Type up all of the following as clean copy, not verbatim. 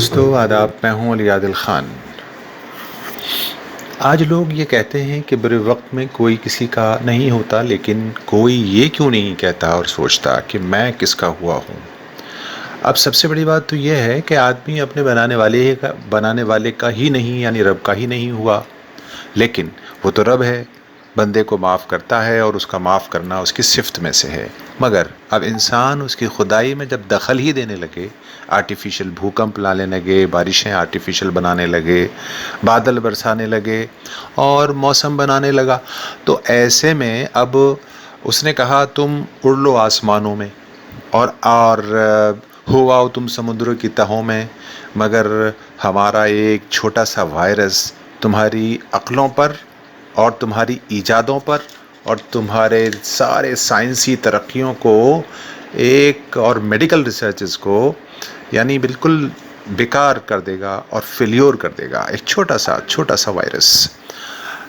دوستو آداب، میں ہوں علی عادل خان۔ آج لوگ یہ کہتے ہیں کہ برے وقت میں کوئی کسی کا نہیں ہوتا، لیکن کوئی یہ کیوں نہیں کہتا اور سوچتا کہ میں کس کا ہوا ہوں۔ اب سب سے بڑی بات تو یہ ہے کہ آدمی اپنے بنانے والے کا ہی نہیں، یعنی رب کا ہی نہیں ہوا، لیکن وہ تو رب ہے، بندے کو معاف کرتا ہے اور اس کا معاف کرنا اس کی صفت میں سے ہے۔ مگر اب انسان اس کی خدائی میں جب دخل ہی دینے لگے، آرٹیفیشل بھوکمپ لانے لگے، بارشیں آرٹیفیشل بنانے لگے، بادل برسانے لگے اور موسم بنانے لگا، تو ایسے میں اب اس نے کہا تم اڑ لو آسمانوں میں اور ہو آؤ تم سمندروں کی تہوں میں، مگر ہمارا ایک چھوٹا سا وائرس تمہاری عقلوں پر اور تمہاری ایجادوں پر اور تمہارے سارے سائنسی ترقیوں کو اور میڈیکل ریسرچز کو یعنی بالکل بیکار کر دے گا اور فیلیور کر دے گا۔ ایک چھوٹا سا وائرس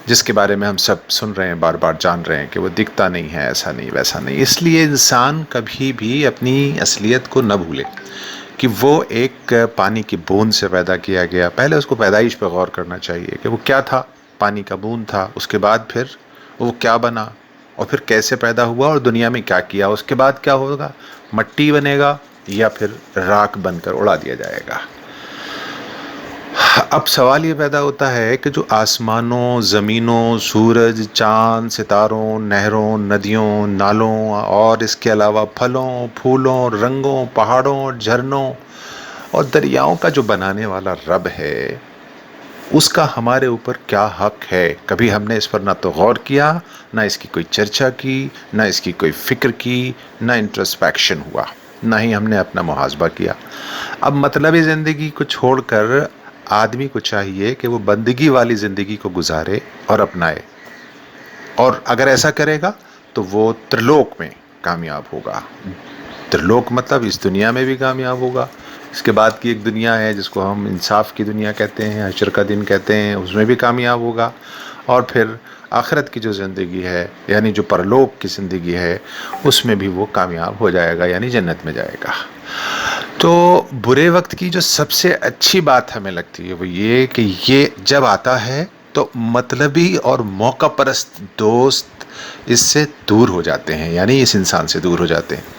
جس کے بارے میں ہم سب سن رہے ہیں، بار بار جان رہے ہیں کہ وہ دکھتا نہیں ہے، ایسا نہیں ویسا نہیں۔ اس لیے انسان کبھی بھی اپنی اصلیت کو نہ بھولے کہ وہ ایک پانی کی بوند سے پیدا کیا گیا۔ پہلے اس کو پیدائش پہ غور کرنا چاہیے کہ وہ کیا تھا، پانی کا بوند تھا، اس کے بعد پھر وہ کیا بنا اور پھر کیسے پیدا ہوا اور دنیا میں کیا کیا، اس کے بعد کیا ہوگا، مٹی بنے گا یا پھر راکھ بن کر اڑا دیا جائے گا۔ اب سوال یہ پیدا ہوتا ہے کہ جو آسمانوں، زمینوں، سورج، چاند، ستاروں، نہروں، ندیوں، نالوں اور اس کے علاوہ پھلوں، پھولوں، رنگوں، پہاڑوں، جھرنوں اور دریاؤں کا جو بنانے والا رب ہے، اس کا ہمارے اوپر کیا حق ہے؟ کبھی ہم نے اس پر نہ تو غور کیا، نہ اس کی کوئی چرچا کی، نہ اس کی کوئی فکر کی، نہ انٹرسپیکشن ہوا، نہ ہی ہم نے اپنا محاسبہ کیا۔ اب مطلبی زندگی کو چھوڑ کر آدمی کو چاہیے کہ وہ بندگی والی زندگی کو گزارے اور اپنائے، اور اگر ایسا کرے گا تو وہ ترلوک میں کامیاب ہوگا۔ ترلوک مطلب اس دنیا میں بھی کامیاب ہوگا، اس کے بعد کی ایک دنیا ہے جس کو ہم انصاف کی دنیا کہتے ہیں، حشر کا دن کہتے ہیں، اس میں بھی کامیاب ہوگا، اور پھر آخرت کی جو زندگی ہے یعنی جو پرلوک کی زندگی ہے اس میں بھی وہ کامیاب ہو جائے گا، یعنی جنت میں جائے گا۔ تو برے وقت کی جو سب سے اچھی بات ہمیں لگتی ہے وہ یہ کہ یہ جب آتا ہے تو مطلبی اور موقع پرست دوست اس سے دور ہو جاتے ہیں، یعنی اس انسان سے دور ہو جاتے ہیں۔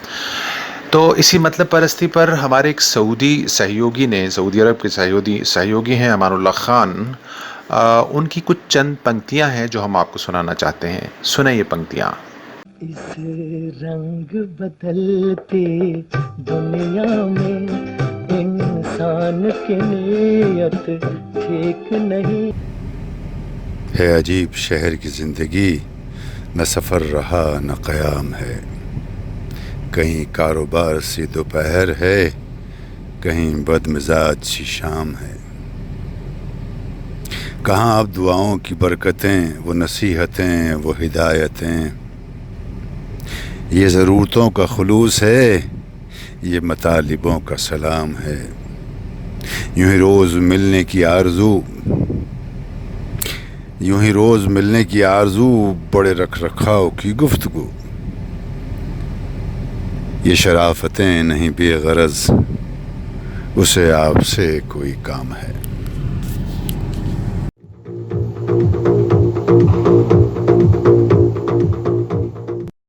تو اسی مطلب پرستی پر ہمارے ایک سعودی سہیوگی نے، سعودی عرب کے سہیوگی ہیں امان اللہ خان، ان کی کچھ چند پنکتیاں ہیں جو ہم آپ کو سنانا چاہتے ہیں۔ سنیں یہ پنکتیاں۔ اس رنگ بدلتے دنیا میں انسان کی نیت ٹھیک نہیں ہے، عجیب شہر کی زندگی، نہ سفر رہا نہ قیام ہے، کہیں کاروبار سی دوپہر ہے، کہیں بد مزاج سی شام ہے، کہاں اب دعاؤں کی برکتیں، وہ نصیحتیں، وہ ہدایتیں، یہ ضرورتوں کا خلوص ہے، یہ مطالبوں کا سلام ہے، یوں ہی روز ملنے کی آرزو، بڑے رکھ رکھاؤ کی گفتگو، یہ شرافتیں نہیں بے غرض، اسے آپ سے کوئی کام ہے۔